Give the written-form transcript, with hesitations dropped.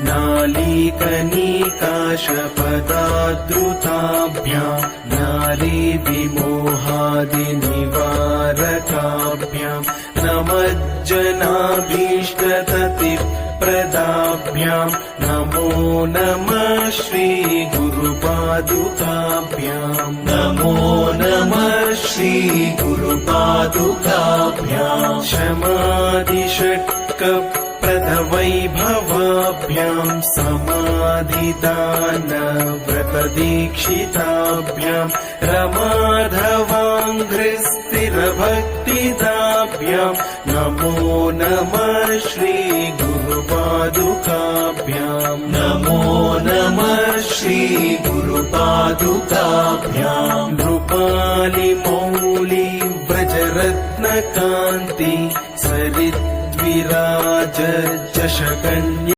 नालीकनिकाशपदाद्रुताभ्याम् नारीविमोहादिनिवारकाभ्याम् नमज्जनाभीष्टततिप्रदाभ्याम् नमो नमः श्रीगुरुपादुकाभ्याम् नमो नमः श्रीगुरुपादुकाभ्याम् शमादिषट्कप्रदवैभवाभ्याम् समाधिदानव्रतदीक्षिताभ्याम् रमाधवाङ्घ्रिस्थिरभक्तिदाभ्याम् नमो नमः श्रीगुरुपादुकाभ्याम् नमो नमः श्रीगुरुपादुकाभ्याम् नृपालिमौली व्रजरत्नकान्ति सरिद्विराज चषकन्या